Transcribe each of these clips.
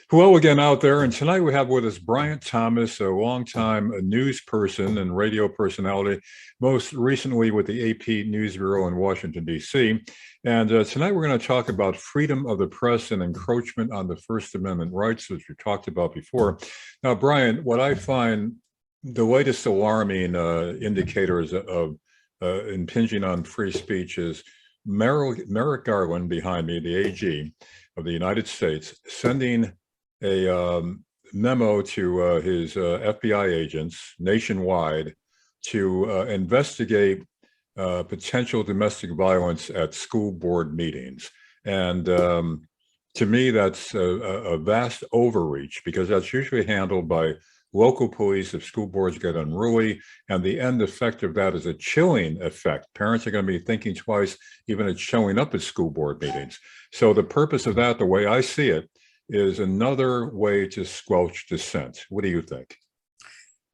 Hello again out there, and tonight we have with us Bryant Thomas, a longtime news person and radio personality, most recently with the AP News Bureau in Washington, D.C. And tonight we're going to talk about freedom of the press and encroachment on the First Amendment rights, which we talked about before. Now, Bryant, what I find the latest alarming indicators of impinging on free speech is Merrick Garland behind me, the AG of the United States, sending a memo to his FBI agents nationwide to investigate potential domestic violence at school board meetings. And to me, that's a vast overreach because that's usually handled by local police if school boards get unruly. And the end effect of that is a chilling effect. Parents are going to be thinking twice, even at showing up at school board meetings. So the purpose of that, the way I see it, is another way to squelch dissent. What do you think?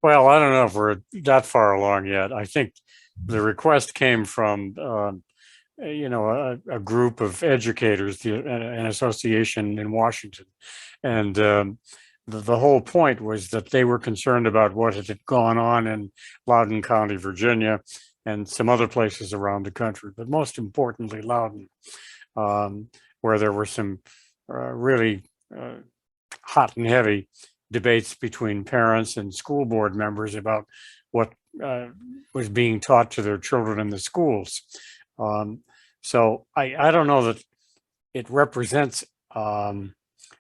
Well, I don't know if we're that far along yet. I think the request came from, a group of educators, an association in Washington. And the whole point was that they were concerned about what had gone on in Loudoun County, Virginia, and some other places around the country, but most importantly, Loudoun, where there were some really hot and heavy debates between parents and school board members about what was being taught to their children in the schools. So I don't know that it represents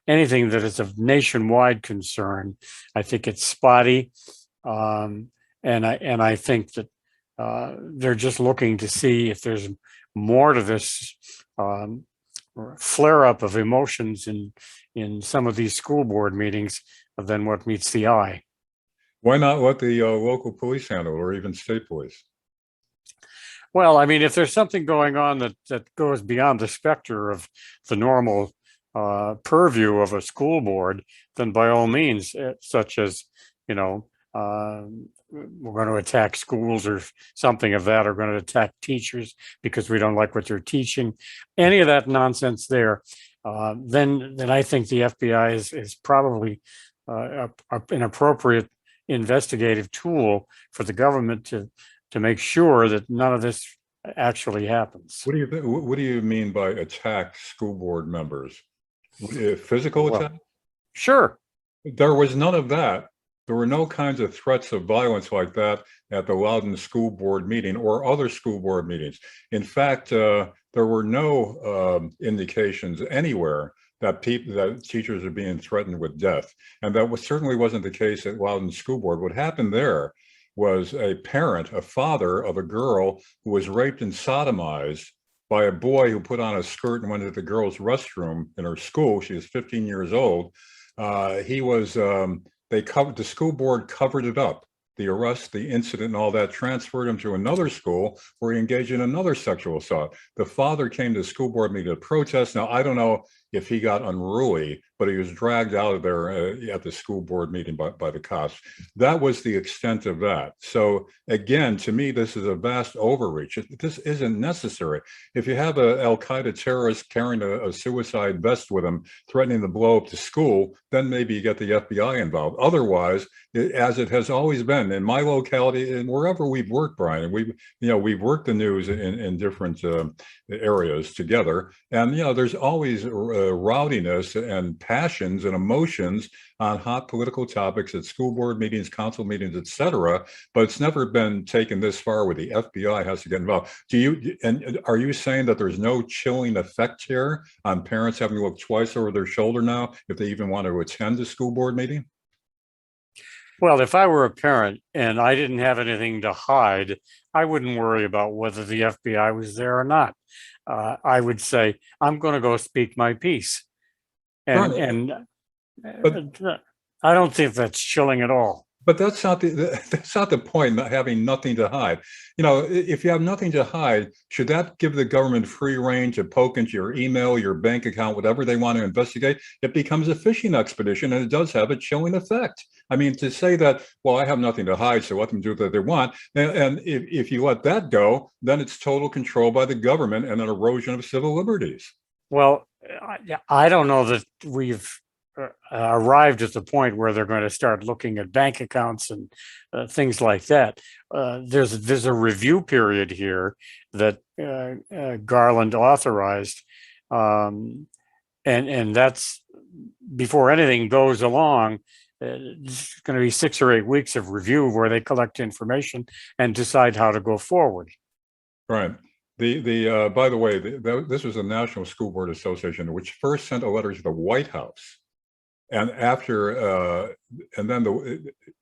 anything that is of nationwide concern. I think it's spotty, and I think that they're just looking to see if there's more to this flare up of emotions in some of these school board meetings than what meets the eye. Why not let the local police handle it, or even state police? Well, I mean, if there's something going on that goes beyond the specter of the normal purview of a school board, then by all means, such as, we're going to attack schools or something of that, or going to attack teachers because we don't like what they're teaching, any of that nonsense there, then I think the FBI is probably an appropriate investigative tool for the government to make sure that none of this actually happens. What do you mean by attack school board members? Physical attack? Sure. There was none of that. There were no kinds of threats of violence like that at the Loudoun school board meeting or other school board meetings. In fact, there were no indications anywhere that teachers are being threatened with death. And that certainly wasn't the case at Loudoun School Board. What happened there was a parent, a father of a girl who was raped and sodomized by a boy who put on a skirt and went to the girl's restroom in her school. She was 15 years old. The school board covered it up. The arrest, the incident, and all that, transferred him to another school where he engaged in another sexual assault. The father came to the school board meeting to protest. Now, I don't know if he got unruly, but he was dragged out of there at the school board meeting by the cops. That was the extent of that. So again, to me, this is a vast overreach. This isn't necessary. If you have a Al-Qaeda terrorist carrying a suicide vest with him, threatening to blow up the school, then maybe you get the FBI involved. Otherwise, as it has always been in my locality and wherever we've worked, Brian, we've worked the news in different areas together, and there's always rowdiness and passions and emotions on hot political topics at school board meetings, council meetings, etc. But it's never been taken this far where the FBI has to get involved. Are you saying that there's no chilling effect here on parents having to look twice over their shoulder now if they even want to attend a school board meeting? Well, if I were a parent and I didn't have anything to hide, I wouldn't worry about whether the FBI was there or not. I would say, I'm going to go speak my piece. And I don't think that's chilling at all. But that's not the point, not having nothing to hide. If you have nothing to hide, should that give the government free rein to poke into your email, your bank account, whatever they want to investigate? It becomes a fishing expedition, and it does have a chilling effect. I mean, to say that, well, I have nothing to hide, so let them do what they want. And if you let that go, then it's total control by the government and an erosion of civil liberties. Well, I don't know that we've arrived at the point where they're going to start looking at bank accounts and things like that. There's a review period here that Garland authorized, and that's before anything goes along. It's going to be 6 or 8 weeks of review where they collect information and decide how to go forward. Right. The by the way, this was the National School Board Association, which first sent a letter to the White House, and then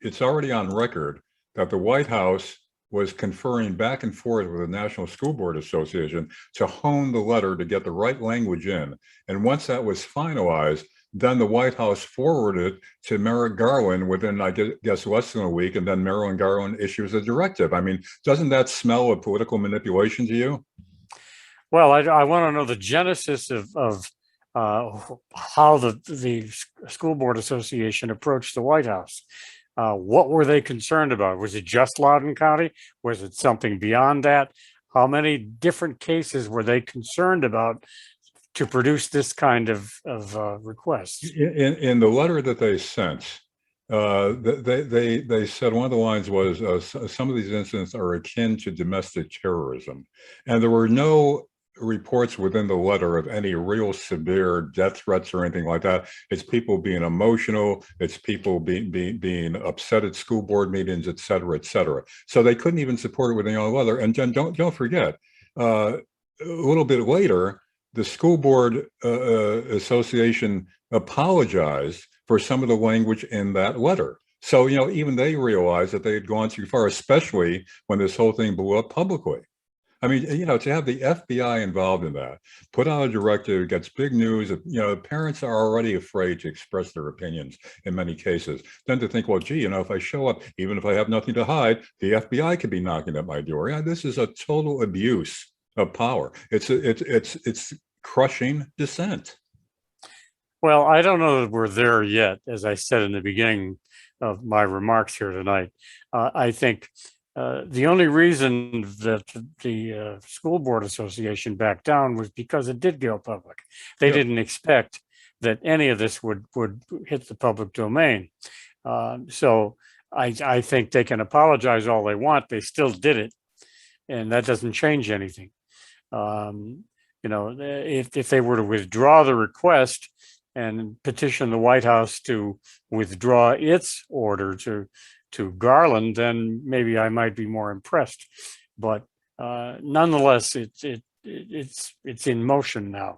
it's already on record that the White House was conferring back and forth with the National School Board Association to hone the letter to get the right language in. And once that was finalized, then the White House forwarded it to Merrick Garland within, I guess, less than a week, and then Merrick Garland issues a directive. I mean, doesn't that smell of political manipulation to you? Well, I want to know the genesis of how the School Board Association approached the White House. What were they concerned about? Was it just Loudoun County? Was it something beyond that? How many different cases were they concerned about to produce this kind of requests? In the letter that they sent, they said one of the lines was some of these incidents are akin to domestic terrorism, and there were no reports within the letter of any real severe death threats or anything like that. It's people being emotional. It's people being upset at school board meetings, et cetera, et cetera. So they couldn't even support it with any other letter. And then don't forget, a little bit later, the School Board Association apologized for some of the language in that letter. So, even they realized that they had gone too far, especially when this whole thing blew up publicly. I mean, to have the FBI involved in that, put out a directive, gets big news. Parents are already afraid to express their opinions in many cases. Then to think, well, gee, if I show up, even if I have nothing to hide, the FBI could be knocking at my door. Yeah, this is a total abuse of power. It's crushing dissent. Well, I don't know that we're there yet. As I said in the beginning of my remarks here tonight, I think the only reason that the School Board Association backed down was because it did go public. They didn't expect that any of this would hit the public domain. So I think they can apologize all they want. They still did it, and that doesn't change anything. If they were to withdraw the request and petition the White House to withdraw its order to Garland, then maybe I might be more impressed. But nonetheless, it's in motion now.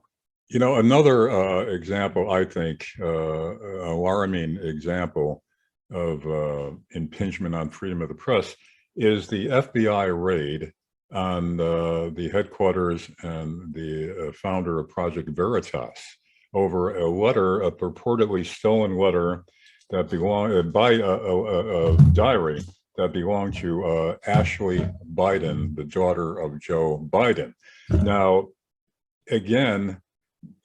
Another example, I think, alarming example of impingement on freedom of the press is the FBI raid on the headquarters and the founder of Project Veritas over a letter, a purportedly stolen letter that belonged by a diary that belonged to Ashley Biden, the daughter of Joe Biden. Now, again,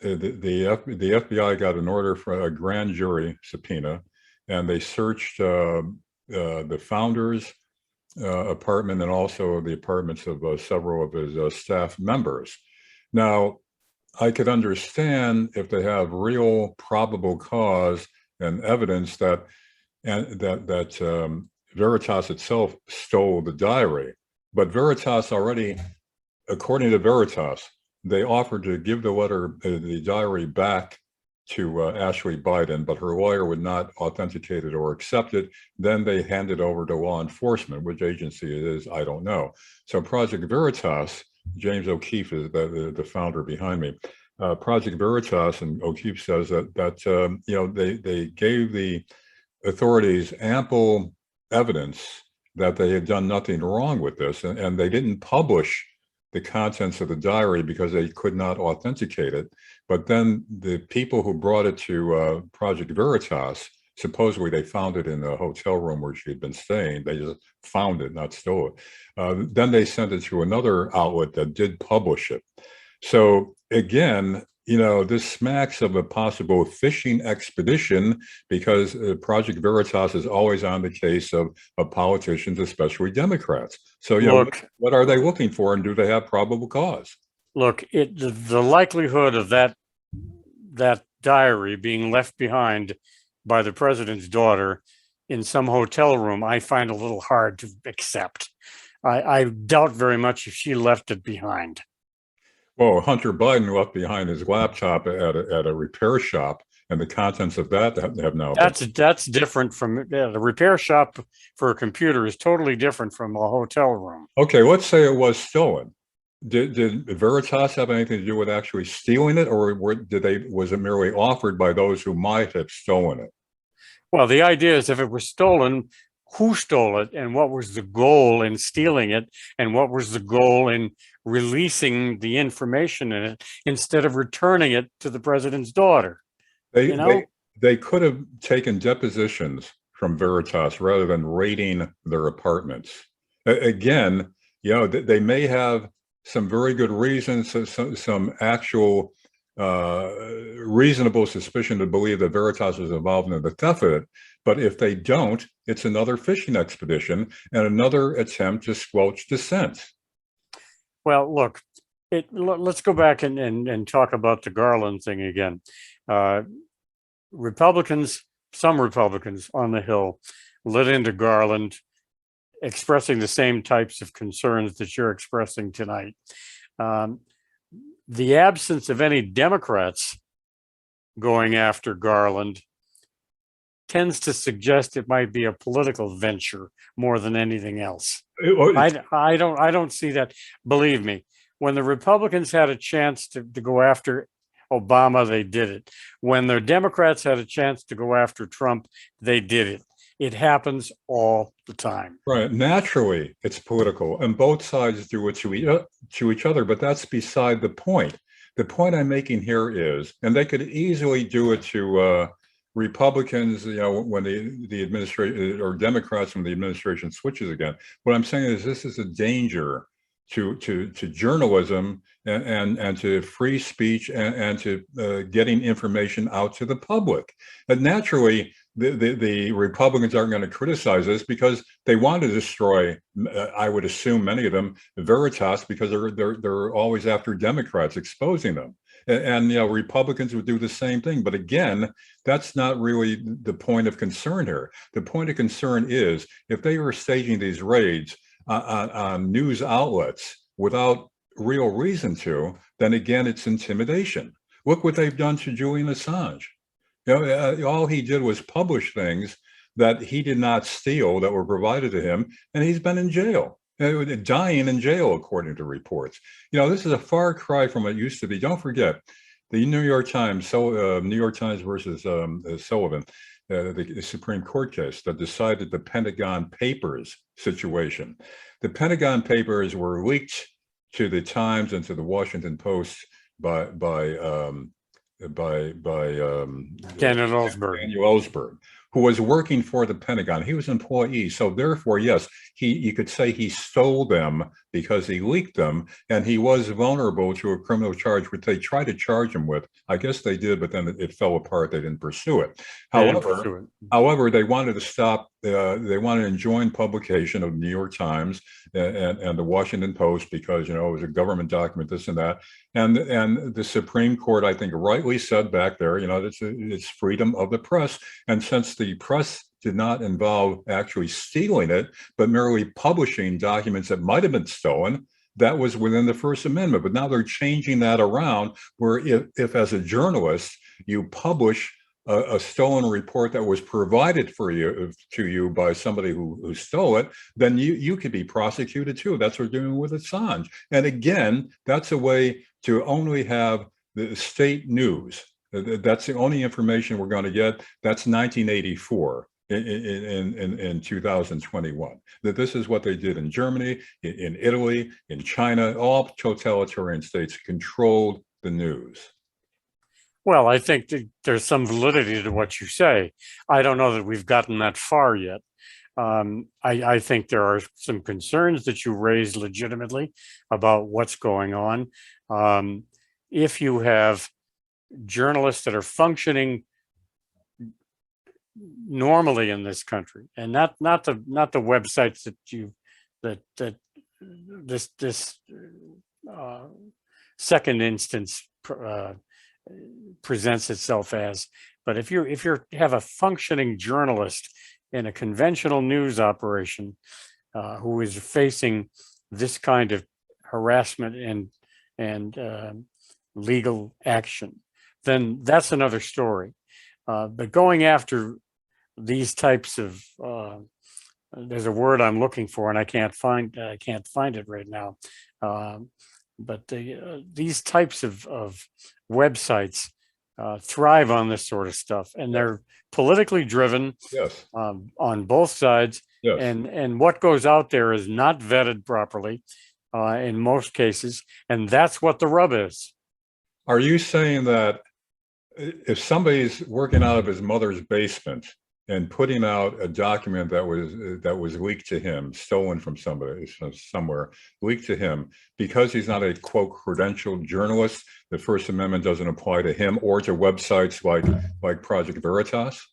the FBI got an order for a grand jury subpoena, and they searched the founder's apartment and also the apartments of several of his staff members. Now, I could understand if they have real probable cause and evidence that Veritas itself stole the diary, but Veritas already, according to Veritas, they offered to give the diary back to Ashley Biden, but her lawyer would not authenticate it or accept it. Then they hand it over to law enforcement. Which agency it is, I don't know. So Project Veritas, James O'Keefe is the founder behind me. Project Veritas, and O'Keefe says that they gave the authorities ample evidence that they had done nothing wrong with this, and they didn't publish the contents of the diary because they could not authenticate it. But then the people who brought it to Project Veritas, supposedly they found it in the hotel room where she had been staying. They just found it, not stole it. Then they sent it to another outlet that did publish it. So again, this smacks of a possible fishing expedition because Project Veritas is always on the case of politicians, especially Democrats. So, look, what are they looking for, and do they have probable cause? Look, the likelihood of that diary being left behind by the president's daughter in some hotel room, I find a little hard to accept. I doubt very much if she left it behind. Well, Hunter Biden left behind his laptop at a repair shop, and the contents of that have now been. That's different from the repair shop for a computer is totally different from a hotel room. Okay, let's say it was stolen. Did Veritas have anything to do with actually stealing it, or was it merely offered by those who might have stolen it? Well, the idea is if it was stolen, who stole it and what was the goal in stealing it and what was the goal in releasing the information in it instead of returning it to the president's daughter. They could have taken depositions from Veritas rather than raiding their apartments. Again, they may have some very good reasons, some actual reasonable suspicion to believe that Veritas was involved in the theft of it. But if they don't, it's another fishing expedition and another attempt to squelch dissent. Well, look, let's go back and talk about the Garland thing again. Some Republicans on the Hill lit into Garland, expressing the same types of concerns that you're expressing tonight. The absence of any Democrats going after Garland tends to suggest it might be a political venture more than anything else. I don't see that. Believe me, when the Republicans had a chance to go after Obama, they did it. When the Democrats had a chance to go after Trump, they did it. It happens all the time. Right. Naturally, it's political, and both sides do it to each other, but that's beside the point. The point I'm making here is, and they could easily do it to Republicans, when the administration, or Democrats when the administration switches again. What I'm saying is this is a danger to journalism and to free speech and to getting information out to the public. And naturally, the Republicans aren't going to criticize this because they want to destroy, I would assume many of them, Veritas, because they're always after Democrats, exposing them. And Republicans would do the same thing. But again, that's not really the point of concern here. The point of concern is if they were staging these raids on news outlets without real reason to, then again, it's intimidation. Look what they've done to Julian Assange. All he did was publish things that he did not steal that were provided to him, and he's been in jail, dying in jail, according to reports. This is a far cry from what it used to be. Don't forget, the New York Times, New York Times versus Sullivan, the Supreme Court case that decided the Pentagon Papers situation. The Pentagon Papers were leaked to the Times and to the Washington Post by Daniel Ellsberg, who was working for the Pentagon. He was an employee. So therefore, yes, you could say he stole them because he leaked them, and he was vulnerable to a criminal charge, which they tried to charge him with. I guess they did, but then it fell apart. They didn't pursue it. However, they wanted to stop, they wanted to enjoin publication of the New York Times and the Washington Post because, it was a government document, this and that. And the Supreme Court, I think, rightly said back there, it's freedom of the press. And since the press did not involve actually stealing it, but merely publishing documents that might have been stolen, that was within the First Amendment. But now they're changing that around, where if as a journalist, you publish a stolen report that was provided to you by somebody who stole it, then you could be prosecuted too. That's what we're doing with Assange. And again, that's a way to only have the state news. That's the only information we're going to get. That's 1984 in 2021. That this is what they did in Germany, in Italy, in China. All totalitarian states controlled the news. Well, I think there's some validity to what you say. I don't know that we've gotten that far yet. I think there are some concerns that you raised legitimately about what's going on. If you have journalists that are functioning normally in this country, and not the websites that this second instance presents itself as. But if you have a functioning journalist in a conventional news operation who is facing this kind of harassment and legal action, then that's another story. But going after these types of there's a word I'm looking for and I can't find it right now. But these types of websites thrive on this sort of stuff, and they're politically driven. Yes. On both sides. Yes. And what goes out there is not vetted properly in most cases, and that's what the rub is. Are you saying that if somebody's working out of his mother's basement and putting out a document that was leaked to him, stolen from somebody somewhere, leaked to him, because he's not a quote credentialed journalist, the First Amendment doesn't apply to him or to websites like Project Veritas?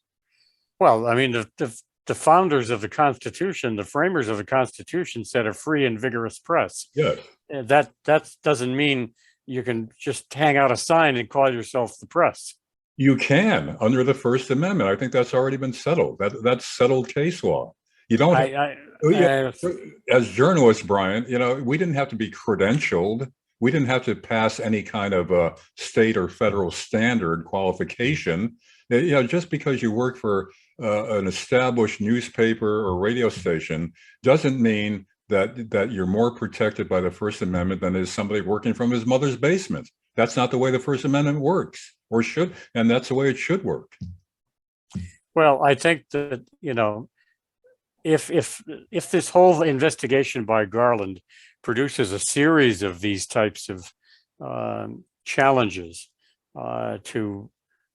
Well, I mean, the founders of the Constitution, the framers of the Constitution, said a free and vigorous press. Yes. That doesn't mean you can just hang out a sign and call yourself the press. You can under the First Amendment. I think that's already been settled. That's settled case law. You don't. As journalists, Bryant, we didn't have to be credentialed. We didn't have to pass any kind of state or federal standard qualification. Just because you work for an established newspaper or radio station doesn't mean that you're more protected by the First Amendment than is somebody working from his mother's basement. That's not the way the First Amendment works, or should, and that's the way it should work. Well, I think that, if this whole investigation by Garland produces a series of these types of challenges to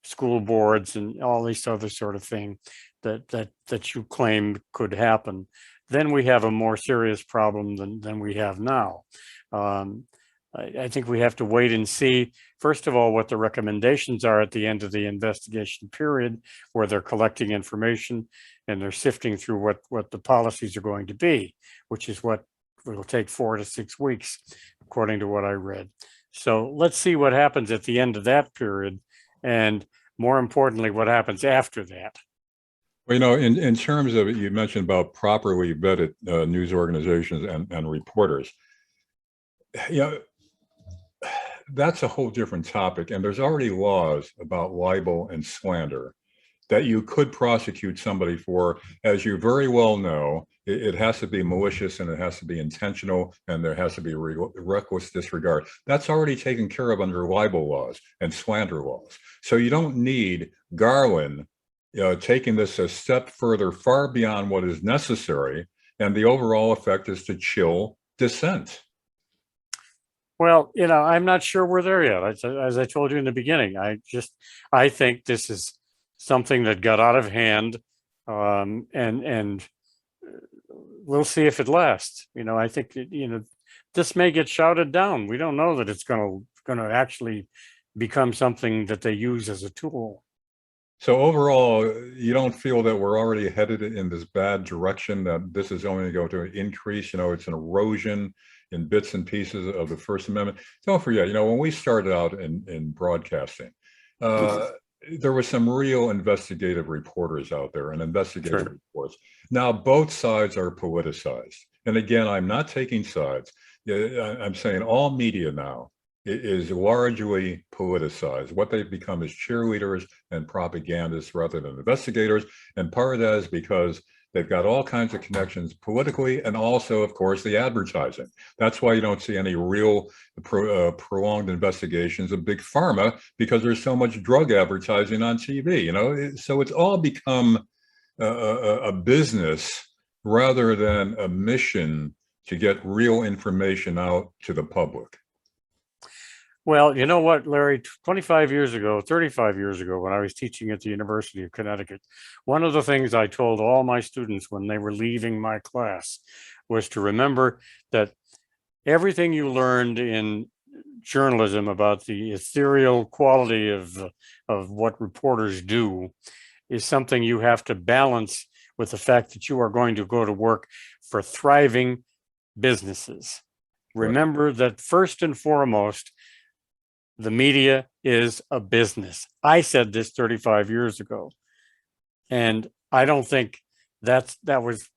school boards and all these other sort of thing that you claim could happen, then we have a more serious problem than we have now. I think we have to wait and see, first of all, what the recommendations are at the end of the investigation period, where they're collecting information and they're sifting through what the policies are going to be, which is what will take 4 to 6 weeks, according to what I read. So let's see what happens at the end of that period, and more importantly, what happens after that. Well, in terms of, you mentioned about properly vetted news organizations and reporters. That's a whole different topic. And there's already laws about libel and slander that you could prosecute somebody for. As you very well know, it has to be malicious and it has to be intentional and there has to be reckless disregard. That's already taken care of under libel laws and slander laws. So you don't need Garland taking this a step further, far beyond what is necessary. And the overall effect is to chill dissent. Well, I'm not sure we're there yet. As I told you in the beginning, I think this is something that got out of hand, and we'll see if it lasts. I think this may get shouted down. We don't know that it's going to actually become something that they use as a tool. So overall, you don't feel that we're already headed in this bad direction, that this is only going to increase? It's an erosion in bits and pieces of the First Amendment. Don't forget, when we started out in broadcasting, there were some real investigative reporters out there and investigative reports. Now, both sides are politicized. And again, I'm not taking sides. I'm saying all media now is largely politicized. What they've become is cheerleaders and propagandists rather than investigators. And part of that is because they've got all kinds of connections politically, and also, of course, the advertising. That's why you don't see any real prolonged investigations of big pharma, because there's so much drug advertising on TV. So it's all become a business rather than a mission to get real information out to the public. Well, you know what, Larry, 35 years ago, 35 years ago, when I was teaching at the University of Connecticut, one of the things I told all my students when they were leaving my class was to remember that everything you learned in journalism about the ethereal quality of what reporters do is something you have to balance with the fact that you are going to go to work for thriving businesses. Remember that first and foremost, the media is a business. I said this 35 years ago, and I don't think that was,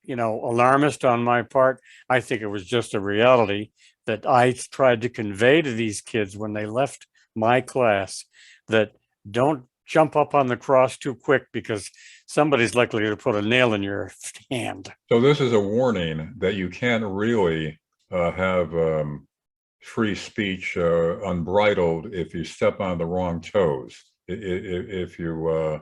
alarmist on my part. I think it was just a reality that I tried to convey to these kids when they left my class, that don't jump up on the cross too quick, because somebody's likely to put a nail in your hand. So this is a warning that you can't really have free speech unbridled if you step on the wrong toes. If you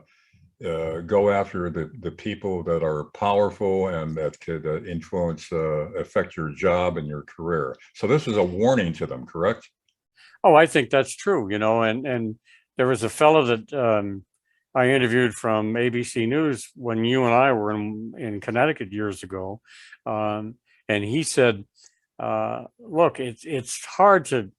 go after the people that are powerful and that could influence, affect your job and your career. So this is a warning to them, correct? Oh, I think that's true, and there was a fellow that I interviewed from ABC News when you and I were in Connecticut years ago. And he said, look, it's hard to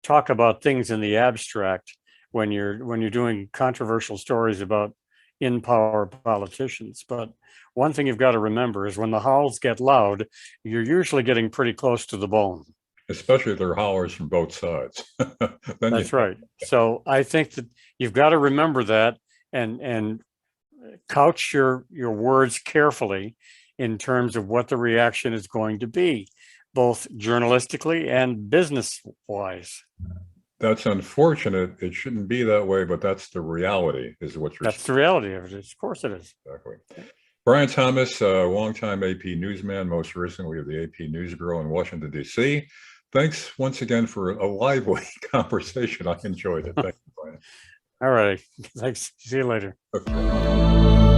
talk about things in the abstract when you're doing controversial stories about in power politicians. But one thing you've got to remember is when the howls get loud, you're usually getting pretty close to the bone. Especially if there are hollers from both sides. That's right. So I think that you've got to remember that, and couch your words carefully in terms of what the reaction is going to be, both journalistically and business wise. That's unfortunate. It shouldn't be that way, but that's the reality, is what you're saying. That's the reality of it. Of course it is. Exactly. Bryant Thomas, longtime AP newsman, most recently of the AP News Bureau in Washington, D.C. Thanks once again for a lively conversation. I enjoyed it. Thank you, Bryant. All right. Thanks. See you later. Okay.